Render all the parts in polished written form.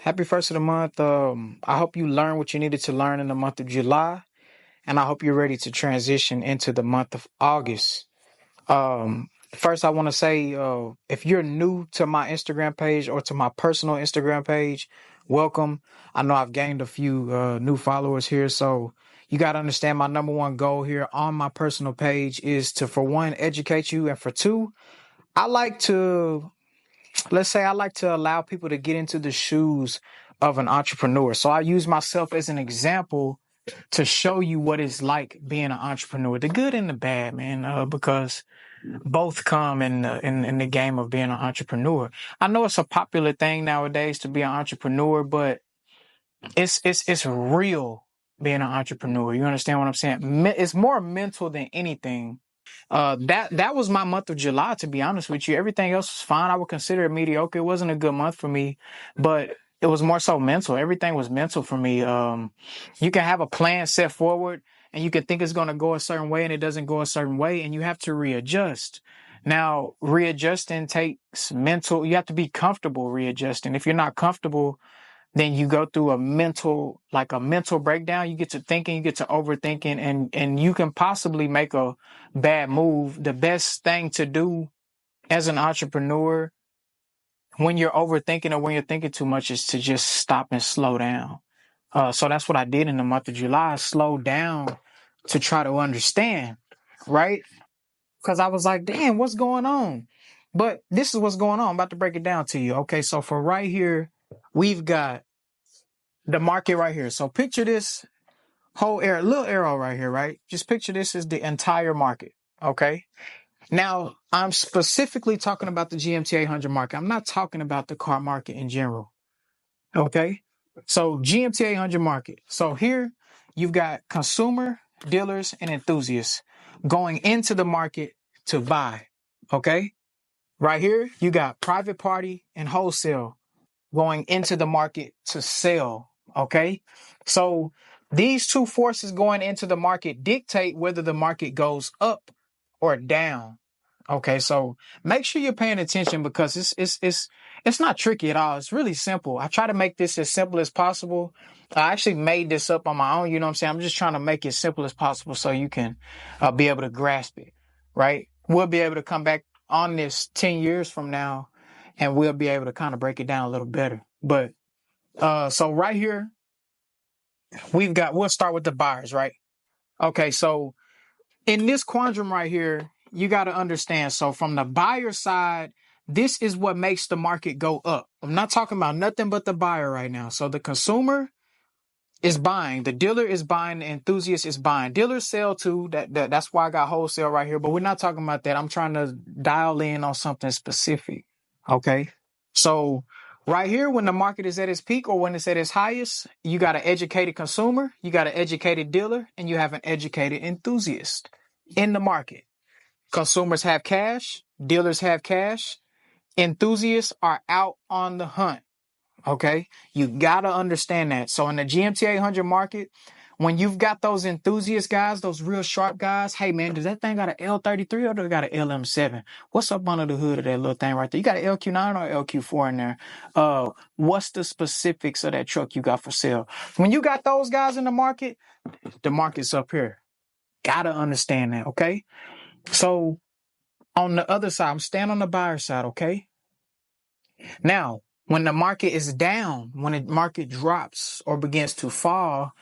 Happy first of the month. I hope you learned what you needed to learn in the month of July, and I hope you're ready to transition into the month of August. First, I want to say, if you're new to my Instagram page or to my personal Instagram page, welcome. I know I've gained a few new followers here, so you got to understand my number one goal here on my personal page is to, for one, educate you, and for two, I like to I like to allow people to get into the shoes of an entrepreneur. So I use myself as an example to show you what it's like being an entrepreneur, the good and the bad, man, because both come in the game of being an entrepreneur. I know it's a popular thing nowadays to be an entrepreneur, but it's real being an entrepreneur. You understand what I'm saying? It's more mental than anything. That was my month of July, to be honest with you. Everything else was fine. I would consider it mediocre. It wasn't a good month for me, but it was more so mental. Everything was mental for me. You can have a plan set forward and you can think it's going to go a certain way and it doesn't go a certain way, and you have to readjust. Now, readjusting takes mental, you have to be comfortable readjusting. If you're not comfortable, then you go through a mental breakdown. You get to thinking, you get to overthinking, and you can possibly make a bad move. The best thing to do as an entrepreneur when you're overthinking or when you're thinking too much is to just stop and slow down. So that's what I did in the month of July. I slowed down to try to understand, right? Because I was like, damn, what's going on? But this is what's going on. I'm about to break it down to you. Okay, so for right here, we've got the market right here. So picture this whole little arrow right here, right? Just picture this as the entire market. Okay. Now I'm specifically talking about the GMT800 market. I'm not talking about the car market in general. Okay. So GMT800 market. So here you've got consumer, dealers, and enthusiasts going into the market to buy. Okay. Right here, you got private party and wholesale going into the market to sell. Okay. So these two forces going into the market dictate whether the market goes up or down. Okay. So make sure you're paying attention because it's not tricky at all. It's really simple. I try to make this as simple as possible. I actually made this up on my own. You know what I'm saying? I'm just trying to make it simple as possible so you can be able to grasp it. Right. We'll be able to come back on this 10 years from now and we'll be able to kind of break it down a little better. But so right here, we'll start with the buyers, right? Okay, so in this quandrum right here, you got to understand. So from the buyer side, this is what makes the market go up. I'm not talking about nothing but the buyer right now. So the consumer is buying, the dealer is buying, the enthusiast is buying. Dealers sell too. That's why I got wholesale right here. But we're not talking about that. I'm trying to dial in on something specific. Okay. So right here, when the market is at its peak or when it's at its highest, you got an educated consumer, you got an educated dealer, and you have an educated enthusiast in the market. Consumers have cash, dealers have cash, enthusiasts are out on the hunt. Okay. You got to understand that. So in the GMT 800 market, when you've got those enthusiast guys, those real sharp guys, hey man, does that thing got an L33 or does it got an LM7? What's up under the hood of that little thing right there? You got an LQ9 or LQ4 in there? What's the specifics of that truck you got for sale? When you got those guys in the market's up here. Gotta understand that. Okay. So on the other side, I'm staying on the buyer side. Okay. Now, when the market is down, when the market drops or begins to fall,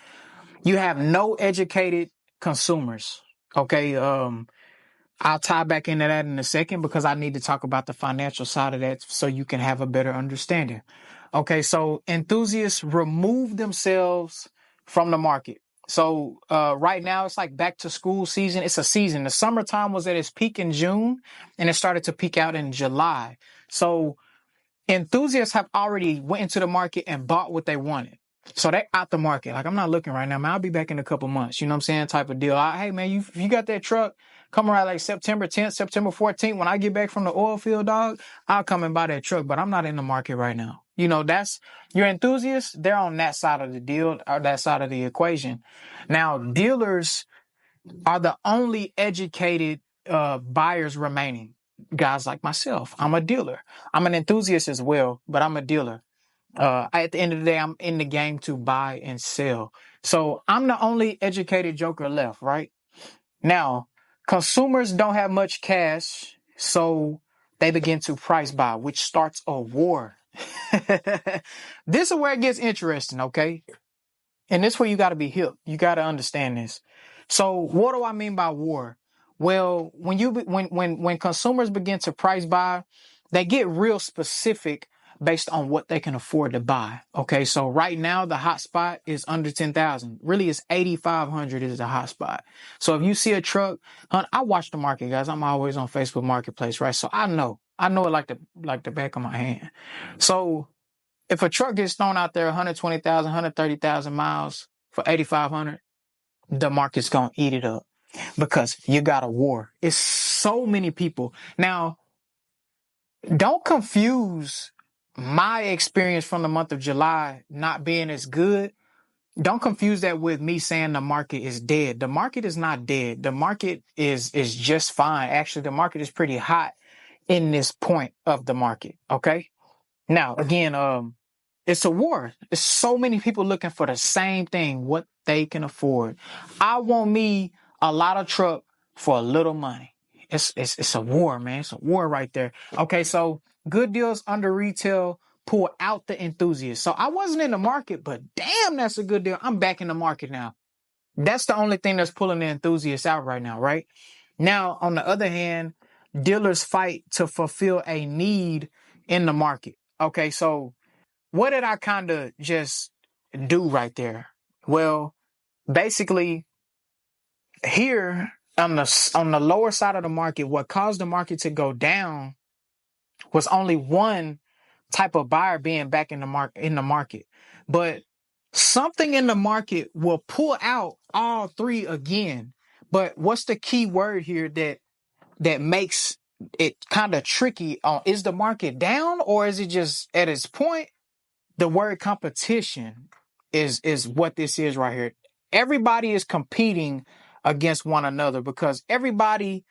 you have no educated consumers. Okay. I'll tie back into that in a second because I need to talk about the financial side of that so you can have a better understanding. Okay. So enthusiasts remove themselves from the market. So right now it's like back to school season. It's a season. The summertime was at its peak in June and it started to peak out in July. So enthusiasts have already went into the market and bought what they wanted. So they're out the market. Like, I'm not looking right now, man. I'll be back in a couple months. You know what I'm saying? Type of deal. Hey, man, you got that truck, come around like September 10th, September 14th. When I get back from the oil field, dog, I'll come and buy that truck. But I'm not in the market right now. You know, that's your enthusiasts. They're on that side of the deal or that side of the equation. Now, dealers are the only educated buyers remaining. Guys like myself. I'm a dealer. I'm an enthusiast as well, but I'm a dealer. At the end of the day, I'm in the game to buy and sell. So I'm the only educated joker left, right? Now, consumers don't have much cash, so they begin to price buy, which starts a war. This is where it gets interesting, okay? And this is where you got to be hip. You got to understand this. So, what do I mean by war? Well, when consumers begin to price buy, they get real specific based on what they can afford to buy. Okay, so right now the hot spot is under 10,000. Really, it's 8,500 is the hot spot. So if you see a truck, I watch the market, guys. I'm always on Facebook Marketplace, right? So I know it like the back of my hand. So if a truck gets thrown out there 120,000, 130,000 miles for 8,500, the market's going to eat it up because you got a war. It's so many people. Now, don't confuse my experience from the month of July not being as good. Don't confuse that with me saying the market is dead. The market is not dead. The market is just fine. Actually, the market is pretty hot in this point of the market. Okay. Now, again, it's a war. There's so many people looking for the same thing, what they can afford. I want me a lot of truck for a little money. It's a war, man. It's a war right there. Okay, so good deals under retail pull out the enthusiasts. So I wasn't in the market, but damn, that's a good deal. I'm back in the market now. That's the only thing that's pulling the enthusiasts out right now, right? Now, on the other hand, dealers fight to fulfill a need in the market. Okay, so what did I kind of just do right there? Well, basically here on the lower side of the market, what caused the market to go down was only one type of buyer being back in the market. But something in the market will pull out all three again. But what's the key word here that makes it kind of tricky? Is the market down or is it just at its point? The word competition is what this is right here. Everybody is competing against one another because everybody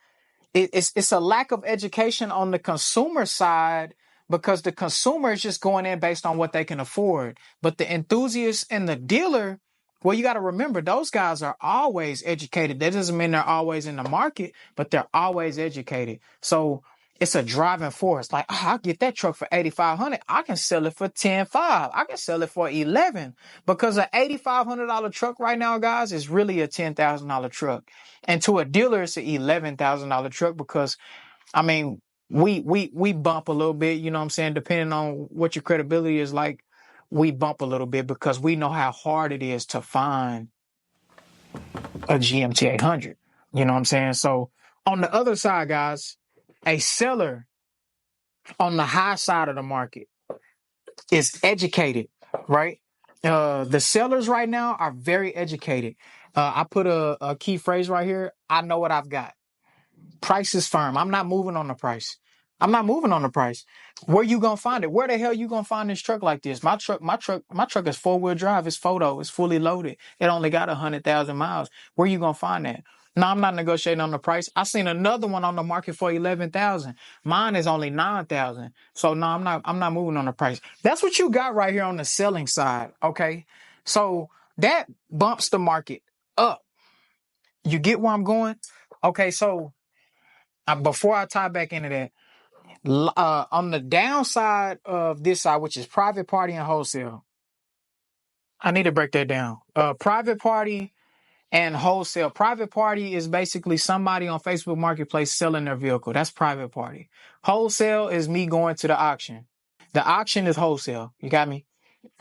it's a lack of education on the consumer side because the consumer is just going in based on what they can afford. But the enthusiast and the dealer, well, you got to remember those guys are always educated. That doesn't mean they're always in the market, but they're always educated. So it's a driving force. Like, oh, I'll get that truck for 8,500. I can sell it for 10.5. I can sell it for 11 because an $8,500 truck right now, guys, is really a $10,000 truck. And to a dealer, it's an $11,000 truck because, I mean, we bump a little bit, you know what I'm saying? Depending on what your credibility is like, we bump a little bit because we know how hard it is to find a GMT800. You know what I'm saying? So on the other side, guys, a seller on the high side of the market is educated, right? The sellers right now are very educated. I put a key phrase right here. I know what I've got. Price is firm. I'm not moving on the price. I'm not moving on the price. Where you gonna find it? Where the hell you gonna find this truck like this? My truck is 4-wheel drive. It's photo. It's fully loaded. It only got 100,000 miles. Where you gonna find that? No, I'm not negotiating on the price. I seen another one on the market for 11,000. Mine is only 9,000. So no, I'm not moving on the price. That's what you got right here on the selling side. Okay. So that bumps the market up. You get where I'm going? Okay. So before I tie back into that, on the downside of this side, which is private party and wholesale, I need to break that down. Private party and wholesale. Private party is basically somebody on Facebook Marketplace selling their vehicle. That's private party. Wholesale is me going to the auction. The auction is wholesale. You got me?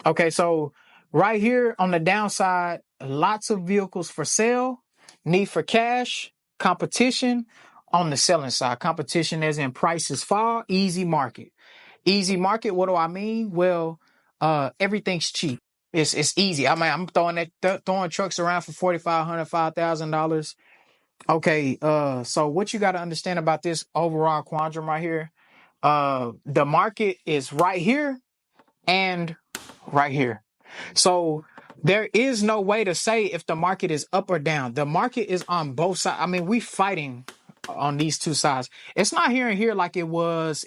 Okay, so right here on the downside, lots of vehicles for sale, need for cash, competition. On the selling side, competition as in prices fall, easy market. Easy market, what do I mean? Well, everything's cheap. It's easy. I mean, I'm throwing trucks around for $4,500, $5,000. Okay, so what you got to understand about this overall quantum right here, the market is right here and right here. So there is no way to say if the market is up or down. The market is on both sides. I mean, we fighting on these two sides. It's not here and here like it was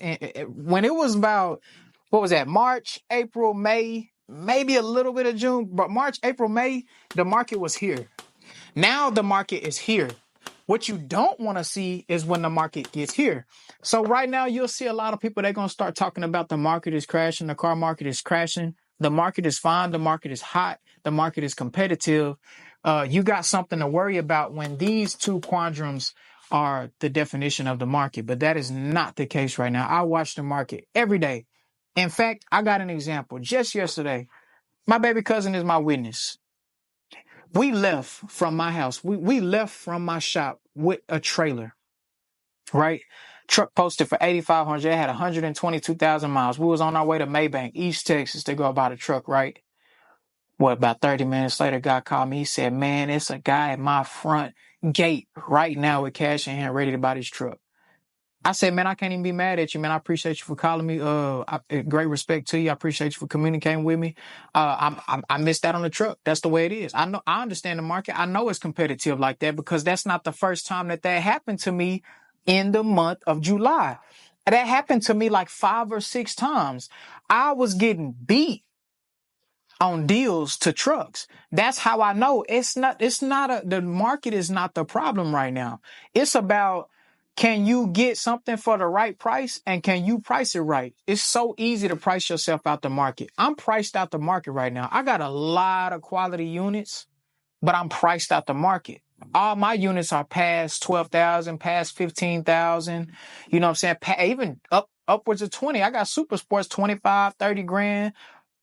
when it was about what was that? March, April, May, maybe a little bit of June, but March, April, May, the market was here. Now the market is here. What you don't want to see is when the market gets here. So right now you'll see a lot of people, they're going to start talking about the market is crashing, the car market is crashing. The market is fine, the market is hot, the market is competitive. You got something to worry about when these two quadrants are the definition of the market, but that is not the case right now. I watch the market every day. In fact, I got an example just yesterday. My baby cousin is my witness. We left from my house. We left from my shop with a trailer, right? Truck posted for 8,500. It had 122,000 miles. We was on our way to Maybank, East Texas, to go buy the truck, right? What, about 30 minutes later, guy called me. He said, man, it's a guy at my front gate right now with cash in hand, ready to buy this truck. I said, man, I can't even be mad at you, man. I appreciate you for calling me. Great respect to you. I appreciate you for communicating with me. I missed out on the truck. That's the way it is. I understand the market. I know it's competitive like that because that's not the first time that happened to me in the month of July. That happened to me like 5 or 6 times. I was getting beat on deals to trucks. That's how I know the market is not the problem right now. It's about, can you get something for the right price and can you price it right? It's so easy to price yourself out the market. I'm priced out the market right now. I got a lot of quality units, but I'm priced out the market. All my units are past 12,000, past 15,000. You know what I'm saying? Even upwards of 20. I got super sports, 25, 30 grand.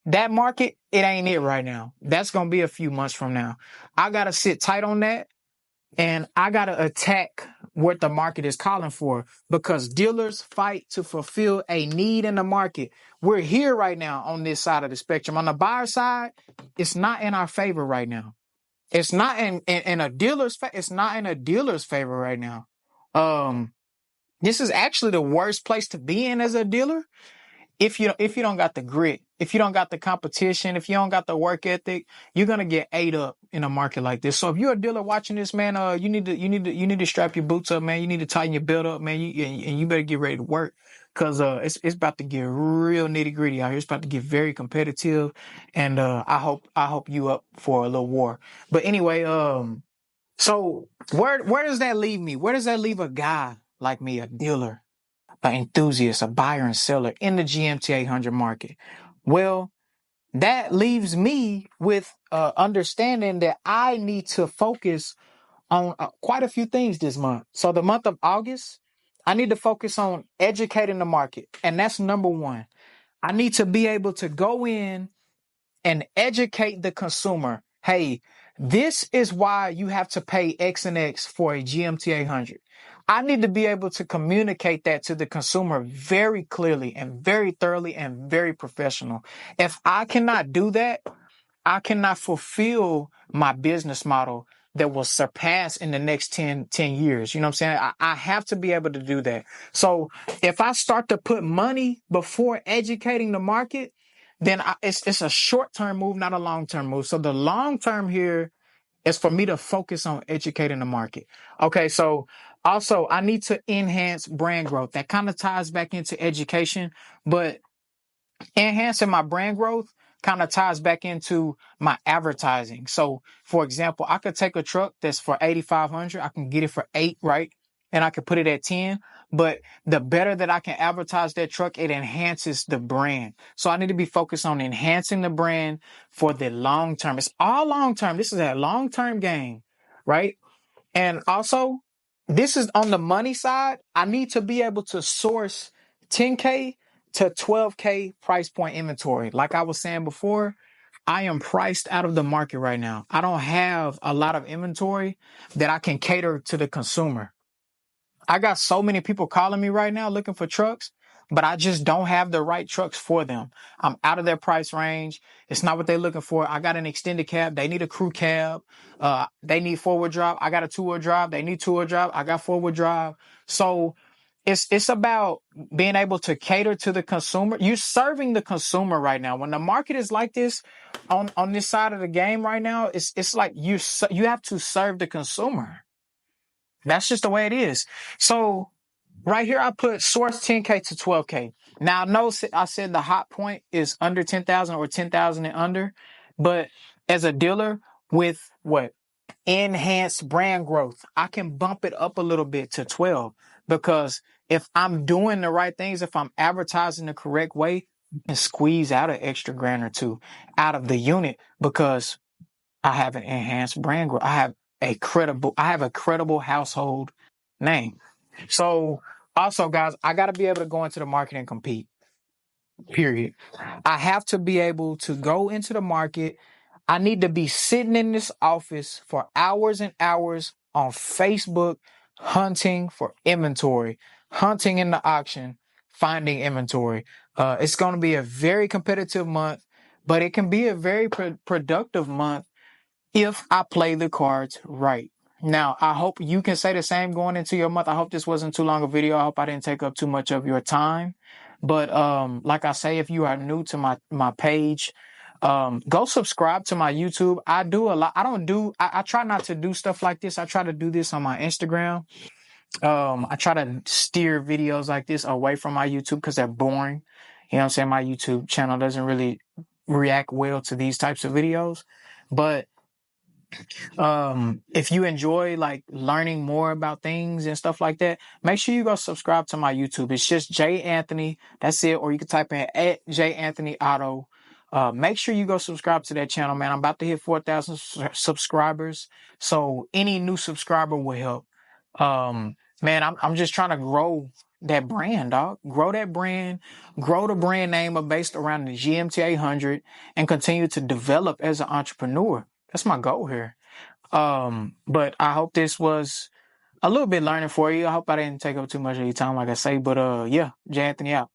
That market, it ain't it right now. That's going to be a few months from now. I got to sit tight on that. And I got to attack what the market is calling for because dealers fight to fulfill a need in the market. We're here right now on this side of the spectrum. On the buyer side, it's not in our favor right now. It's not in a dealer's it's not in a dealer's favor right now. This is actually the worst place to be in as a dealer. If you don't got the grit, if you don't got the competition, if you don't got the work ethic, you're gonna get ate up in a market like this. So if you're a dealer watching this, man, you need to strap your boots up, man. You need to tighten your belt up, man. And you better get ready to work because it's about to get real nitty gritty out here. It's about to get very competitive, and I hope you up for a little war. But anyway, so where does that leave me? Where does that leave a guy like me, a dealer? An enthusiast, a buyer and seller in the GMT800 market? Well, that leaves me with understanding that I need to focus on quite a few things this month. So the month of August, I need to focus on educating the market. And that's number one. I need to be able to go in and educate the consumer. Hey, this is why you have to pay X and X for a GMT 800. I need to be able to communicate that to the consumer very clearly and very thoroughly and very professional. If I cannot do that, I cannot fulfill my business model that will surpass in the next 10 years. You know what I'm saying? I have to be able to do that. So if I start to put money before educating the market, then it's a short-term move, not a long-term move. So the long-term here is for me to focus on educating the market. Okay, so also I need to enhance brand growth. That kind of ties back into education, but enhancing my brand growth kind of ties back into my advertising. So, for example, I could take a truck that's for 8,500. I can get it for 8, right? And I could put it at 10. But the better that I can advertise that truck, it enhances the brand. So I need to be focused on enhancing the brand for the long term. It's all long term. This is a long term game, right? And also, this is on the money side. I need to be able to source 10K to 12K price point inventory. Like I was saying before, I am priced out of the market right now. I don't have a lot of inventory that I can cater to the consumer. I got so many people calling me right now looking for trucks, but I just don't have the right trucks for them. I'm out of their price range. It's not what they're looking for. I got an extended cab. They need a crew cab. They need 4-wheel drive. I got a 2-wheel drive. They need 2-wheel drive. I got 4-wheel drive. So it's about being able to cater to the consumer. You're serving the consumer right now. When the market is like this on this side of the game right now, it's like you have to serve the consumer. That's just the way it is. So right here I put source 10K to 12K. Now I know I said the hot point is under 10,000 or 10,000 and under, but as a dealer with what? Enhanced brand growth, I can bump it up a little bit to 12, because if I'm doing the right things, if I'm advertising the correct way, I can squeeze out an extra grand or two out of the unit, because I have an enhanced brand growth. I have a credible household name. So also, guys, I got to be able to go into the market and compete. Period. I have to be able to go into the market. I need to be sitting in this office for hours and hours on Facebook, hunting for inventory, hunting in the auction, finding inventory. It's going to be a very competitive month, but it can be a very productive month if I play the cards right. Now, I hope you can say the same going into your month. I hope this wasn't too long a video. I hope I didn't take up too much of your time. But like I say, if you are new to my page, go subscribe to my YouTube. I do a lot. I try not to do stuff like this. I try to do this on my Instagram. I try to steer videos like this away from my YouTube because they're boring. You know what I'm saying? My YouTube channel doesn't really react well to these types of videos. But if you enjoy like learning more about things and stuff like that, make sure you go subscribe to my YouTube. It's just J Anthony, that's it. Or you can type in at J Anthony Auto. Make sure you go subscribe to that channel, man. I'm about to hit 4,000 subscribers, so any new subscriber will help. Man, I'm just trying to grow that brand, dog. Grow that brand, grow the brand name based around the GMT800, and continue to develop as an entrepreneur. That's my goal here. But I hope this was a little bit learning for you. I hope I didn't take up too much of your time, like I say. But yeah, J Anthony out.